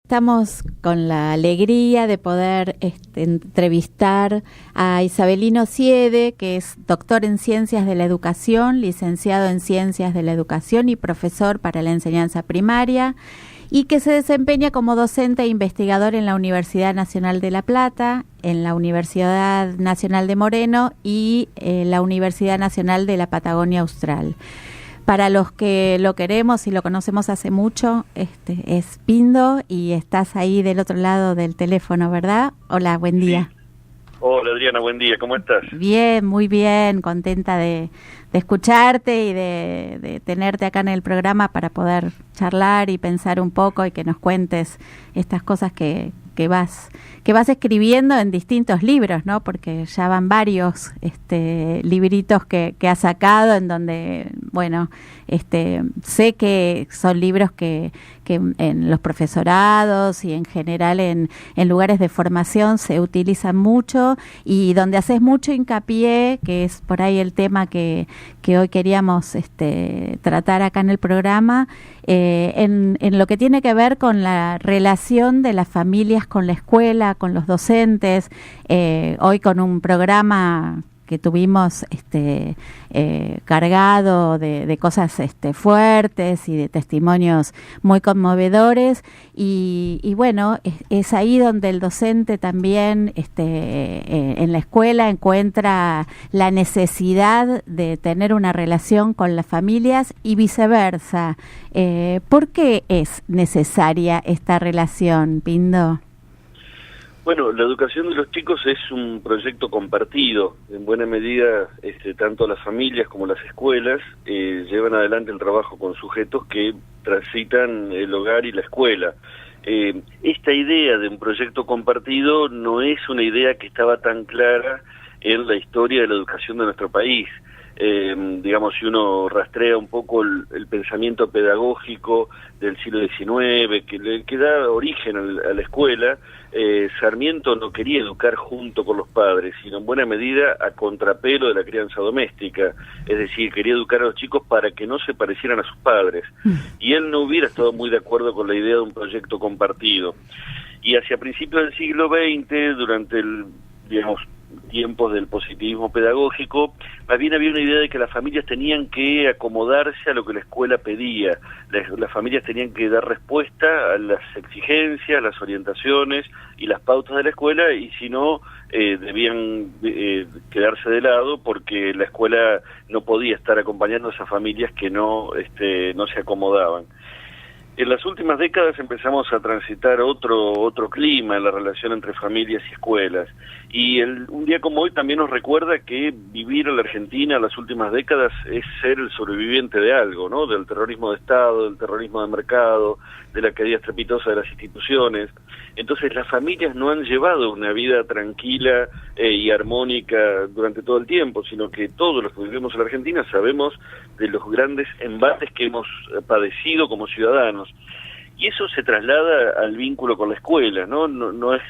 Estamos con la alegría de poder entrevistar a Isabelino Siede, que es doctor en Ciencias de la Educación, licenciado en Ciencias de la Educación y profesor para la enseñanza primaria, y que se desempeña como docente e investigador en la Universidad Nacional de La Plata, en la Universidad Nacional de Moreno y la Universidad Nacional de la Patagonia Austral. Para los que lo queremos y lo conocemos hace mucho, es Pindo, y estás ahí del otro lado del teléfono, ¿verdad? Hola, buen día. Sí. Hola Adriana, buen día, ¿cómo estás? Bien, muy bien, contenta de escucharte y de tenerte acá en el programa para poder charlar y pensar un poco y que nos cuentes estas cosas que vas escribiendo en distintos libros, ¿no? Porque ya van varios libritos que has sacado en donde, bueno, sé que son libros que en los profesorados y en general en lugares de formación se utilizan mucho, y donde haces mucho hincapié, que es por ahí el tema que hoy queríamos tratar acá en el programa, en lo que tiene que ver con la relación de las familias con la escuela, con los docentes. Hoy con un programa que tuvimos cargado de cosas fuertes y de testimonios muy conmovedores, y bueno, es ahí donde el docente también en la escuela encuentra la necesidad de tener una relación con las familias y viceversa. ¿Por qué es necesaria esta relación, Pindo? Bueno, la educación de los chicos es un proyecto compartido. En buena medida, tanto las familias como las escuelas llevan adelante el trabajo con sujetos que transitan el hogar y la escuela. Esta idea de un proyecto compartido no es una idea que estaba tan clara en la historia de la educación de nuestro país. Digamos, si uno rastrea un poco el pensamiento pedagógico del siglo XIX, que da origen a la escuela, Sarmiento no quería educar junto con los padres, sino en buena medida a contrapelo de la crianza doméstica, es decir, quería educar a los chicos para que no se parecieran a sus padres, y él no hubiera estado muy de acuerdo con la idea de un proyecto compartido. Y hacia principios del siglo XX, durante tiempos del positivismo pedagógico, más bien había una idea de que las familias tenían que acomodarse a lo que la escuela pedía. Las familias tenían que dar respuesta a las exigencias, las orientaciones y las pautas de la escuela, y si no, debían quedarse de lado, porque la escuela no podía estar acompañando a esas familias que no se acomodaban. En las últimas décadas empezamos a transitar otro clima en la relación entre familias y escuelas, y un día como hoy también nos recuerda que vivir en la Argentina en las últimas décadas es ser el sobreviviente de algo, ¿no? Del terrorismo de Estado, del terrorismo de mercado, de la caída estrepitosa de las instituciones. Entonces las familias no han llevado una vida tranquila y armónica durante todo el tiempo, sino que todos los que vivimos en la Argentina sabemos de los grandes embates que hemos padecido como ciudadanos. Y eso se traslada al vínculo con la escuela, ¿no? No es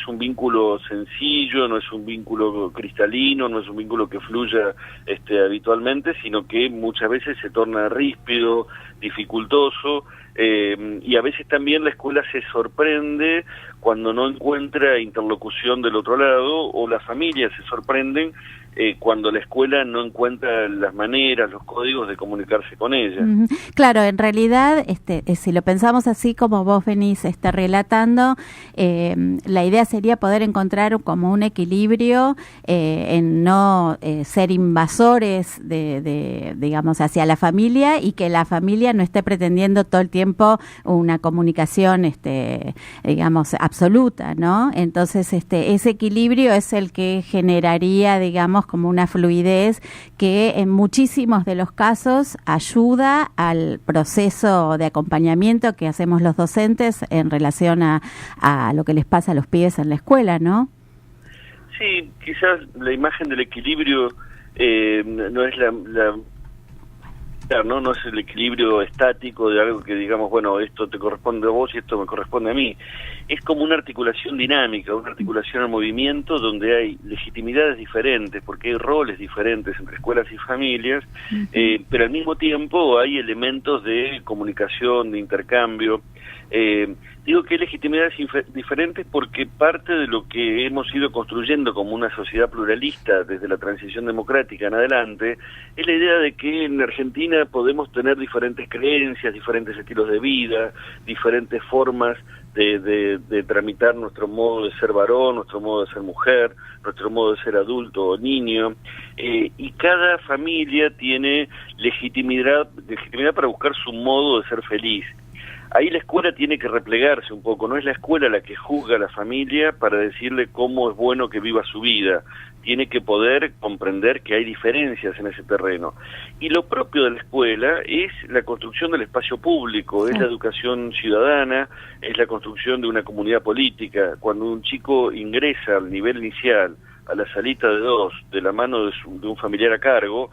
un vínculo sencillo, no es un vínculo cristalino, no es un vínculo que fluya habitualmente, sino que muchas veces se torna ríspido, dificultoso, y a veces también la escuela se sorprende cuando no encuentra interlocución del otro lado, o las familias se sorprenden cuando la escuela no encuentra las maneras, los códigos de comunicarse con ella. Claro, en realidad, si lo pensamos así como vos venís relatando, la idea sería poder encontrar como un equilibrio en no ser invasores digamos, hacia la familia, y que la familia no esté pretendiendo todo el tiempo una comunicación, digamos, absoluta, ¿no? Entonces, ese equilibrio es el que generaría, digamos, como una fluidez que en muchísimos de los casos ayuda al proceso de acompañamiento que hacemos los docentes en relación a lo que les pasa a los pibes en la escuela, ¿no? Sí, quizás la imagen del equilibrio no es no es el equilibrio estático de algo que digamos, bueno, esto te corresponde a vos y esto me corresponde a mí. Es como una articulación dinámica, una articulación al movimiento donde hay legitimidades diferentes, porque hay roles diferentes entre escuelas y familias, pero al mismo tiempo hay elementos de comunicación, de intercambio. Digo que hay legitimidades diferentes porque parte de lo que hemos ido construyendo como una sociedad pluralista desde la transición democrática en adelante es la idea de que en Argentina podemos tener diferentes creencias, diferentes estilos de vida, diferentes formas de tramitar nuestro modo de ser varón, nuestro modo de ser mujer, nuestro modo de ser adulto o niño, y cada familia tiene legitimidad para buscar su modo de ser feliz. Ahí la escuela tiene que replegarse un poco, no es la escuela la que juzga a la familia para decirle cómo es bueno que viva su vida, tiene que poder comprender que hay diferencias en ese terreno. Y lo propio de la escuela es la construcción del espacio público, es la educación ciudadana, es la construcción de una comunidad política. Cuando un chico ingresa al nivel inicial, a la salita de dos, de la mano de un familiar a cargo,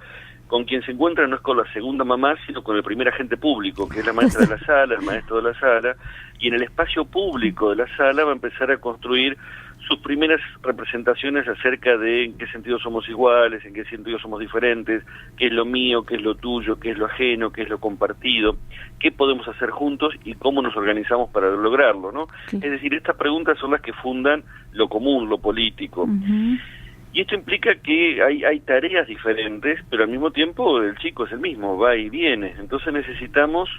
con quien se encuentra no es con la segunda mamá, sino con el primer agente público, que es la maestra de la sala, el maestro de la sala, y en el espacio público de la sala va a empezar a construir sus primeras representaciones acerca de en qué sentido somos iguales, en qué sentido somos diferentes, qué es lo mío, qué es lo tuyo, qué es lo ajeno, qué es lo compartido, qué podemos hacer juntos y cómo nos organizamos para lograrlo, ¿no? Sí. Es decir, estas preguntas son las que fundan lo común, lo político. Y esto implica que hay tareas diferentes, pero al mismo tiempo el chico es el mismo, va y viene. Entonces necesitamos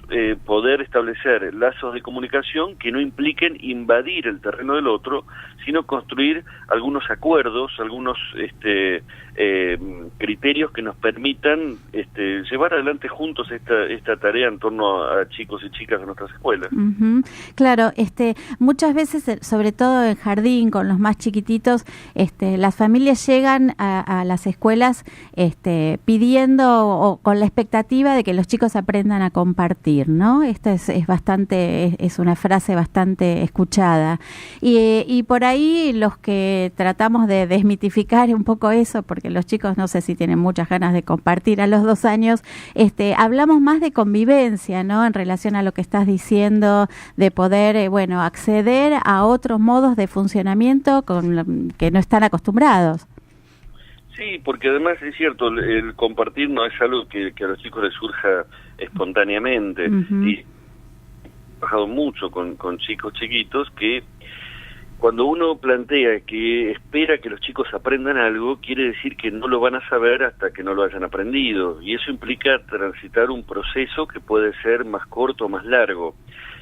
poder establecer lazos de comunicación que no impliquen invadir el terreno del otro, sino construir algunos acuerdos, algunos criterios que nos permitan llevar adelante juntos esta tarea en torno a chicos y chicas de nuestras escuelas. Claro, muchas veces, sobre todo en jardín, con los más chiquititos, las familias llegan a las escuelas pidiendo o con la expectativa de que los chicos aprendan a compartir, ¿no? Esta es una frase bastante escuchada. Y por ahí los que tratamos de desmitificar un poco eso, porque los chicos no sé si tienen muchas ganas de compartir a los 2 años, hablamos más de convivencia, ¿no? En relación a lo que estás diciendo, de poder, acceder a otros modos de funcionamiento que no están acostumbrados. Sí, porque además es cierto, el compartir no es algo que a los chicos les surja espontáneamente. Y he trabajado mucho con chicos chiquitos que cuando uno plantea que espera que los chicos aprendan algo, quiere decir que no lo van a saber hasta que no lo hayan aprendido. Y eso implica transitar un proceso que puede ser más corto o más largo.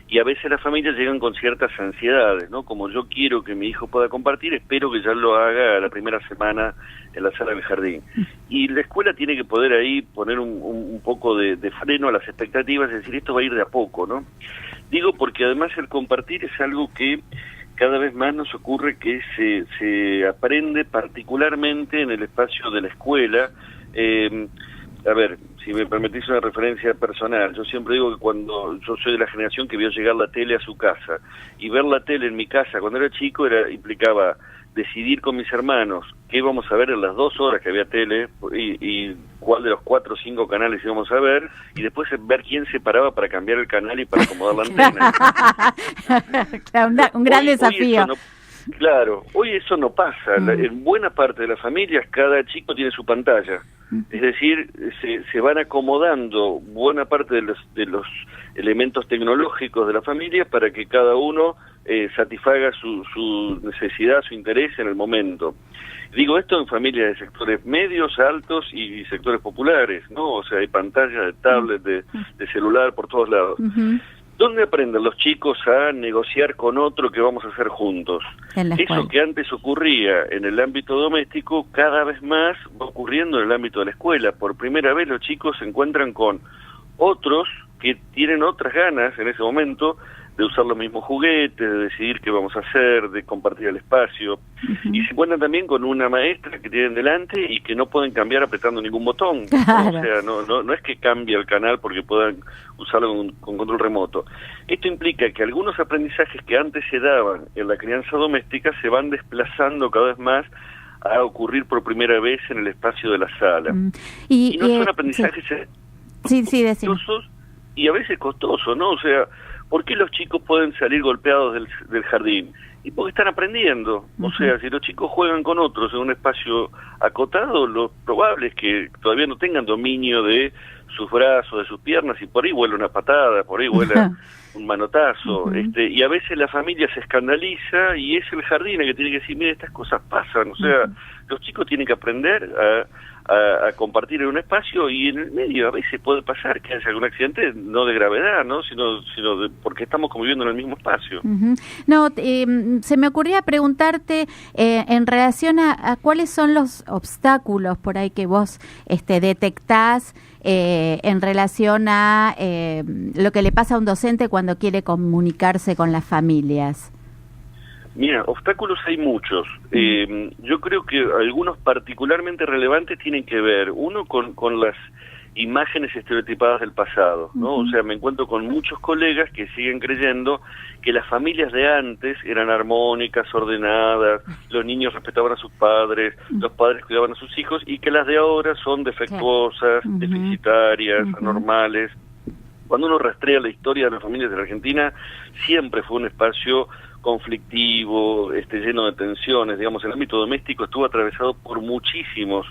Y a veces las familias llegan con ciertas ansiedades, ¿no? Como yo quiero que mi hijo pueda compartir, espero que ya lo haga la primera semana en la sala del jardín. Y la escuela tiene que poder ahí poner un poco de freno a las expectativas, es decir, esto va a ir de a poco, ¿no? Digo porque además el compartir es algo que cada vez más nos ocurre que se aprende particularmente en el espacio de la escuela. A ver, si me permitís una referencia personal, yo siempre digo que cuando yo soy de la generación que vio llegar la tele a su casa, y ver la tele en mi casa cuando era chico implicaba decidir con mis hermanos qué íbamos a ver en las 2 horas que había tele y cuál de los 4 o 5 canales íbamos a ver, y después ver quién se paraba para cambiar el canal y para acomodar la antena. Un gran desafío. Claro, hoy eso no pasa. En buena parte de las familias cada chico tiene su pantalla. Es decir, se van acomodando buena parte de los elementos tecnológicos de la familia para que cada uno satisfaga su necesidad, su interés en el momento. Digo esto en familias de sectores medios, altos y sectores populares, ¿no? O sea, hay pantallas de tablet, de celular por todos lados. ¿Dónde aprenden los chicos a negociar con otro que vamos a hacer juntos? Eso que antes ocurría en el ámbito doméstico, cada vez más va ocurriendo en el ámbito de la escuela. Por primera vez los chicos se encuentran con otros que tienen otras ganas en ese momento de usar los mismos juguetes, de decidir qué vamos a hacer, de compartir el espacio. Y se encuentran también con una maestra que tienen delante y que no pueden cambiar apretando ningún botón. Claro. O sea, no es que cambie el canal porque puedan usarlo con control remoto. Esto implica que algunos aprendizajes que antes se daban en la crianza doméstica se van desplazando cada vez más a ocurrir por primera vez en el espacio de la sala. Y no son aprendizajes costosos y a veces costosos, ¿no? O sea, ¿por qué los chicos pueden salir golpeados del jardín? Y porque están aprendiendo. O sea, si los chicos juegan con otros en un espacio acotado, lo probable es que todavía no tengan dominio de sus brazos, de sus piernas, y por ahí vuela una patada, por ahí vuela un manotazo, y a veces la familia se escandaliza y es el jardín el que tiene que decir, mire, estas cosas pasan, o sea, los chicos tienen que aprender a compartir en un espacio, y en el medio a veces puede pasar que haya algún accidente, no de gravedad, ¿no? sino porque estamos conviviendo en el mismo espacio. No, se me ocurría preguntarte en relación a cuáles son los obstáculos por ahí que vos detectás en relación a lo que le pasa a un docente cuando quiere comunicarse con las familias. Mira, obstáculos hay muchos. Yo creo que algunos particularmente relevantes tienen que ver, uno, con las imágenes estereotipadas del pasado, ¿no? O sea, me encuentro con muchos colegas que siguen creyendo que las familias de antes eran armónicas, ordenadas, los niños respetaban a sus padres, los padres cuidaban a sus hijos, y que las de ahora son defectuosas, deficitarias, anormales. Cuando uno rastrea la historia de las familias de la Argentina, siempre fue un espacio conflictivo, lleno de tensiones. Digamos, el ámbito doméstico estuvo atravesado por muchísimos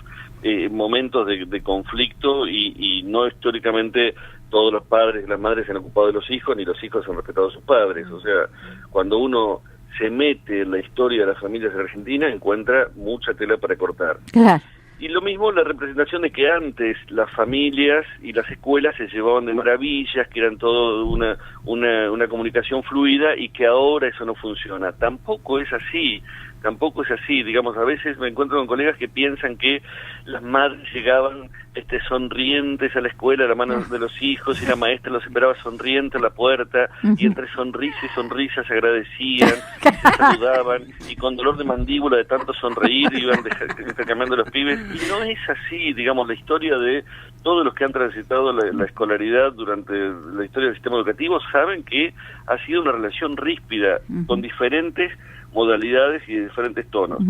momentos de conflicto, y no históricamente todos los padres y las madres se han ocupado de los hijos, ni los hijos han respetado a sus padres. O sea, cuando uno se mete en la historia de las familias de la Argentina, encuentra mucha tela para cortar. Claro. Y lo mismo la representación de que antes las familias y las escuelas se llevaban de maravillas, que eran todo una comunicación fluida, y que ahora eso no funciona. Tampoco es así. Digamos, a veces me encuentro con colegas que piensan que las madres llegaban sonrientes a la escuela, a la mano de los hijos, y la maestra los esperaba sonriente a la puerta, y entre sonrisa y sonrisa se agradecían, se saludaban, y con dolor de mandíbula de tanto sonreír iban intercambiando los pibes. Y no es así. Digamos, la historia de todos los que han transitado la escolaridad durante la historia del sistema educativo saben que ha sido una relación ríspida, con diferentes modalidades y de diferentes tonos.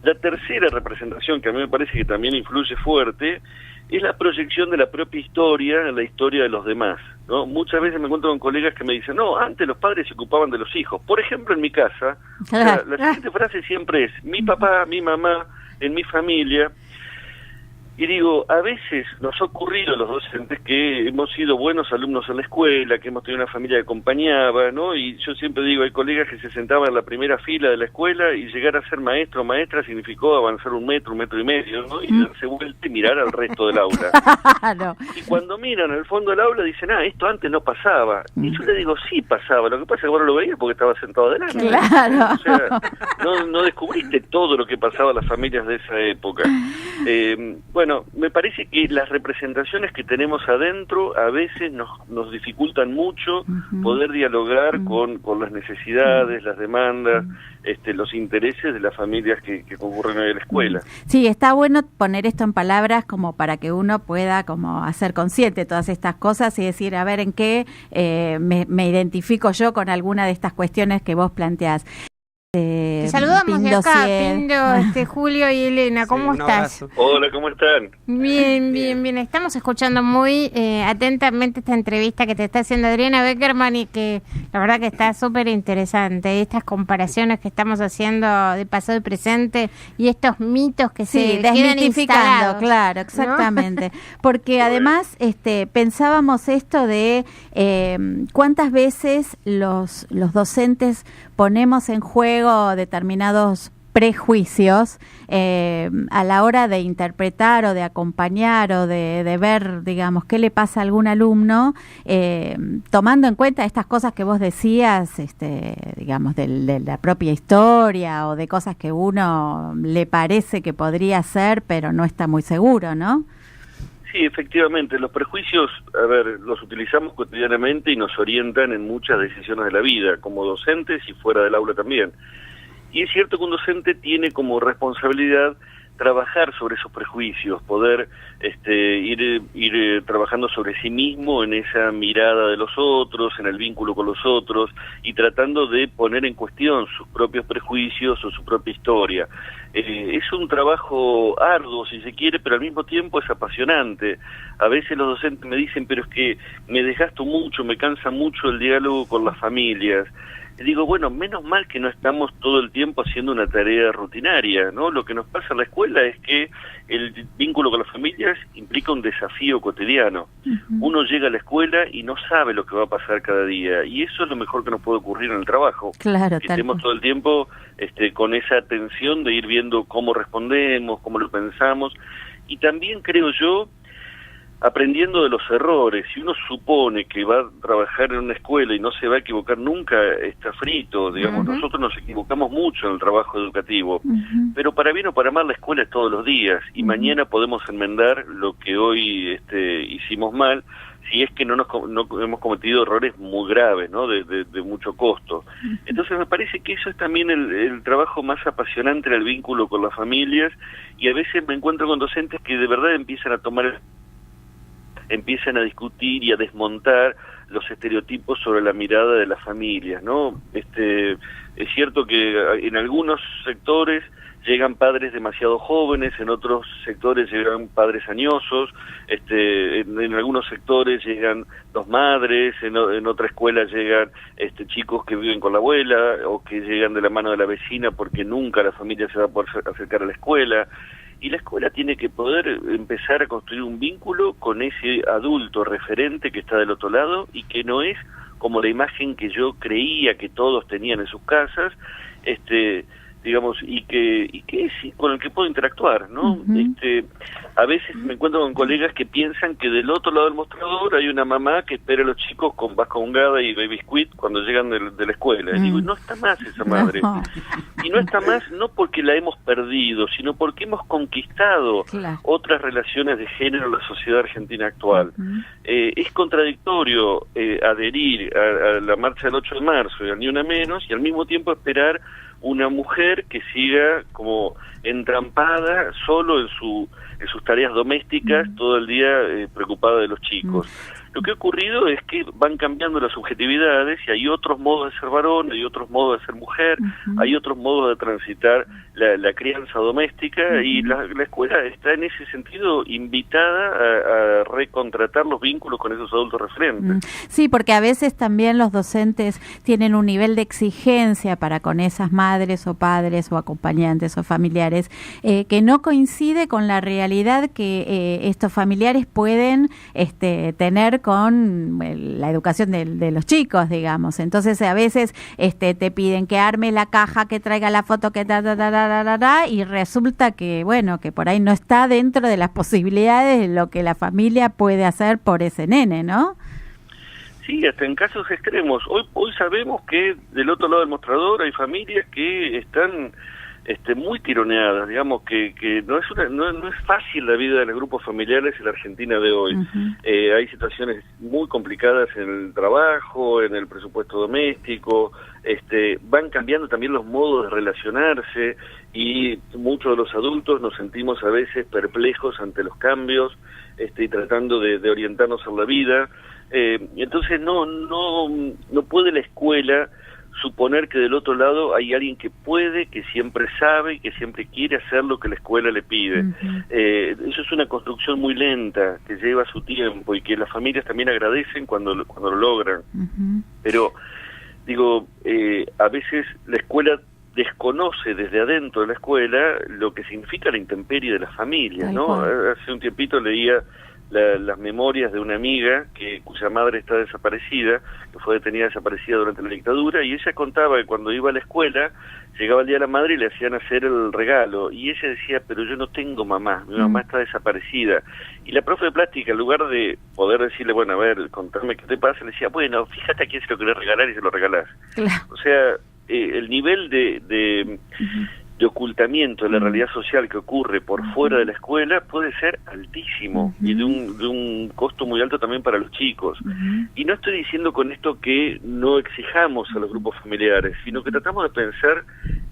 La tercera representación, que a mí me parece que también influye fuerte, es la proyección de la propia historia en la historia de los demás, ¿no? Muchas veces me encuentro con colegas que me dicen, no, antes los padres se ocupaban de los hijos. Por ejemplo, en mi casa, la siguiente frase siempre es, mi papá, mi mamá, en mi familia. Y digo, a veces nos ha ocurrido a los docentes que hemos sido buenos alumnos en la escuela, que hemos tenido una familia que acompañaba, ¿no? Y yo siempre digo, hay colegas que se sentaban en la primera fila de la escuela, y llegar a ser maestro o maestra significó avanzar un metro y medio, ¿no? Y darse vuelta y mirar al resto del aula. Claro. Y cuando miran al fondo del aula dicen, esto antes no pasaba. Y yo le digo, sí pasaba, lo que pasa es que ahora lo veías porque estaba sentado adelante. Claro. O sea, no descubriste todo lo que pasaba a las familias de esa época. Bueno, me parece que las representaciones que tenemos adentro a veces nos dificultan mucho poder dialogar con las necesidades, las demandas, los intereses de las familias que concurren hoy a la escuela. Sí, está bueno poner esto en palabras como para que uno pueda como hacer consciente todas estas cosas y decir, a ver, en qué me identifico yo con alguna de estas cuestiones que vos planteás. Te saludamos de acá, Pindo, Julio y Elena, ¿cómo estás? Hola, ¿cómo están? Bien. Estamos escuchando muy atentamente esta entrevista que te está haciendo Adriana Beckerman, y que la verdad que está súper interesante. Estas comparaciones que estamos haciendo de pasado y presente, y estos mitos que se quedan instalados. Claro, exactamente. ¿No? Porque además pensábamos esto de cuántas veces los docentes ponemos en juego determinados prejuicios a la hora de interpretar o de acompañar o de ver, digamos, qué le pasa a algún alumno, tomando en cuenta estas cosas que vos decías, digamos, de la propia historia o de cosas que uno le parece que podría ser, pero no está muy seguro, ¿no? Sí, efectivamente, los prejuicios, los utilizamos cotidianamente y nos orientan en muchas decisiones de la vida, como docentes y fuera del aula también. Y es cierto que un docente tiene como responsabilidad trabajar sobre esos prejuicios, poder ir trabajando sobre sí mismo en esa mirada de los otros, en el vínculo con los otros, y tratando de poner en cuestión sus propios prejuicios o su propia historia. Es un trabajo arduo, si se quiere, pero al mismo tiempo es apasionante. A veces los docentes me dicen, pero es que me desgasto mucho, me cansa mucho el diálogo con las familias. digo, bueno, menos mal que no estamos todo el tiempo haciendo una tarea rutinaria, ¿no? Lo que nos pasa en la escuela es que el vínculo con las familias implica un desafío cotidiano. Uno llega a la escuela y no sabe lo que va a pasar cada día, y eso es lo mejor que nos puede ocurrir en el trabajo. Claro, que estemos todo el tiempo con esa atención de ir viendo cómo respondemos, cómo lo pensamos, y también creo yo, aprendiendo de los errores. Si uno supone que va a trabajar en una escuela y no se va a equivocar nunca, está frito, digamos. Nosotros nos equivocamos mucho en el trabajo educativo, pero para bien o para mal la escuela es todos los días, y mañana podemos enmendar lo que hoy hicimos mal, si es que no hemos cometido errores muy graves, ¿no? De mucho costo. Entonces me parece que eso es también el trabajo más apasionante en el vínculo con las familias, y a veces me encuentro con docentes que de verdad empiezan a discutir y a desmontar los estereotipos sobre la mirada de las familias, ¿no? Es cierto que en algunos sectores llegan padres demasiado jóvenes, en otros sectores llegan padres añosos, en algunos sectores llegan dos madres, en otra escuela llegan chicos que viven con la abuela o que llegan de la mano de la vecina porque nunca la familia se va a poder acercar a la escuela. Y la escuela tiene que poder empezar a construir un vínculo con ese adulto referente que está del otro lado y que no es como la imagen que yo creía que todos tenían en sus casas, digamos, y que es con el que puedo interactuar, ¿no? A veces me encuentro con colegas que piensan que del otro lado del mostrador hay una mamá que espera a los chicos con vasca húngada y baby squid cuando llegan de la escuela. Y digo, no está más esa madre. No. Y no está más no porque la hemos perdido, sino porque hemos conquistado otras relaciones de género en la sociedad argentina actual. Es contradictorio adherir a la marcha del 8 de marzo y al Ni Una Menos, y al mismo tiempo esperar una mujer que siga como entrampada solo en sus tareas domésticas todo el día preocupada de los chicos. Lo que ha ocurrido es que van cambiando las subjetividades y hay otros modos de ser varón, hay otros modos de ser mujer, hay otros modos de transitar la crianza doméstica, y la escuela está en ese sentido invitada a recontratar los vínculos con esos adultos referentes. Sí, porque a veces también los docentes tienen un nivel de exigencia para con esas madres o padres o acompañantes o familiares que no coincide con la realidad que estos familiares pueden tener con la educación de los chicos, digamos. Entonces a veces te piden que arme la caja, que traiga la foto, que y resulta que, bueno, que por ahí no está dentro de las posibilidades de lo que la familia puede hacer por ese nene, ¿no? Sí, hasta en casos extremos. Hoy sabemos que del otro lado del mostrador hay familias que están muy tironeadas, digamos que no es fácil la vida de los grupos familiares en la Argentina de hoy. Hay situaciones muy complicadas en el trabajo, en el presupuesto doméstico, van cambiando también los modos de relacionarse, y muchos de los adultos nos sentimos a veces perplejos ante los cambios, y tratando de orientarnos en la vida. Entonces no puede la escuela suponer que del otro lado hay alguien que puede, que siempre sabe, que siempre quiere hacer lo que la escuela le pide. Eso es una construcción muy lenta, que lleva su tiempo, y que las familias también agradecen cuando lo logran. Pero, digo, a veces la escuela desconoce desde adentro de la escuela lo que significa la intemperie de las familias, ¿no? Hace un tiempito leía las memorias de una amiga cuya madre está desaparecida, que fue desaparecida durante la dictadura, y ella contaba que cuando iba a la escuela, llegaba el día de la madre y le hacían hacer el regalo, y ella decía, pero yo no tengo mamá, mi mamá está desaparecida. Y la profe de plástica, en lugar de poder decirle, bueno, a ver, contame qué te pasa, le decía, bueno, fíjate a quién se lo querés regalar y se lo regalás. O sea, el nivel de ocultamiento de la realidad social que ocurre por fuera de la escuela puede ser altísimo, y de un costo muy alto también para los chicos. Y no estoy diciendo con esto que no exijamos a los grupos familiares, sino que tratamos de pensar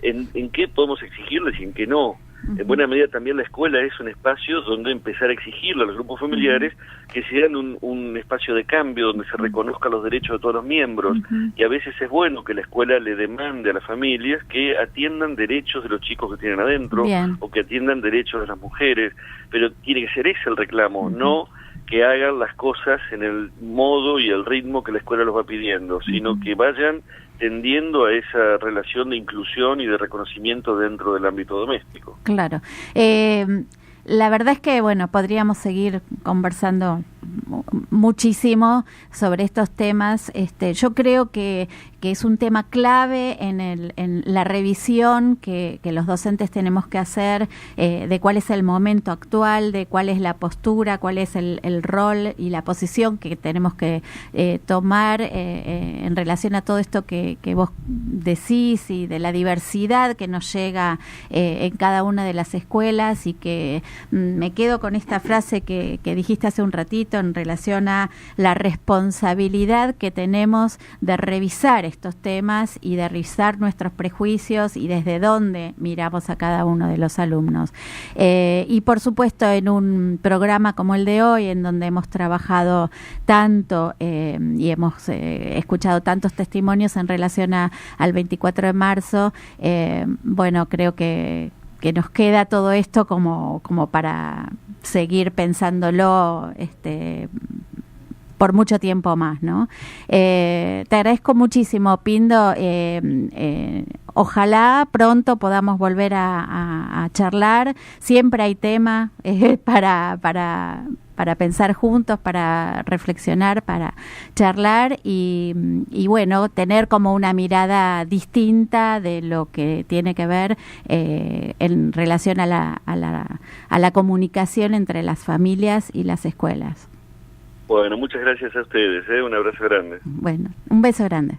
en qué podemos exigirles y en qué no. En buena medida también la escuela es un espacio donde empezar a exigirle a los grupos familiares que sean un espacio de cambio, donde se reconozcan los derechos de todos los miembros, y a veces es bueno que la escuela le demande a las familias que atiendan derechos de los chicos que tienen adentro, o que atiendan derechos de las mujeres, pero tiene que ser ese el reclamo, no que hagan las cosas en el modo y el ritmo que la escuela los va pidiendo, sino que vayan tendiendo a esa relación de inclusión y de reconocimiento dentro del ámbito doméstico. Claro. La verdad es que, bueno, podríamos seguir conversando muchísimo sobre estos temas. Yo creo que es un tema clave en la revisión que los docentes tenemos que hacer de cuál es el momento actual, de cuál es la postura, cuál es el rol y la posición que tenemos que tomar en relación a todo esto que vos decís y de la diversidad que nos llega en cada una de las escuelas, y que me quedo con esta frase que dijiste hace un ratito en relación a la responsabilidad que tenemos de revisar estos temas y de revisar nuestros prejuicios y desde dónde miramos a cada uno de los alumnos. Y por supuesto, en un programa como el de hoy, en donde hemos trabajado tanto y hemos escuchado tantos testimonios en relación al 24 de marzo, bueno, creo que nos queda todo esto como para seguir pensándolo por mucho tiempo más, ¿no? Te agradezco muchísimo, Pindo. Ojalá pronto podamos volver a charlar. Siempre hay tema para pensar juntos, para reflexionar, para charlar y bueno, tener como una mirada distinta de lo que tiene que ver en relación a la comunicación entre las familias y las escuelas. Bueno, muchas gracias a ustedes, un abrazo grande. Bueno, un beso grande.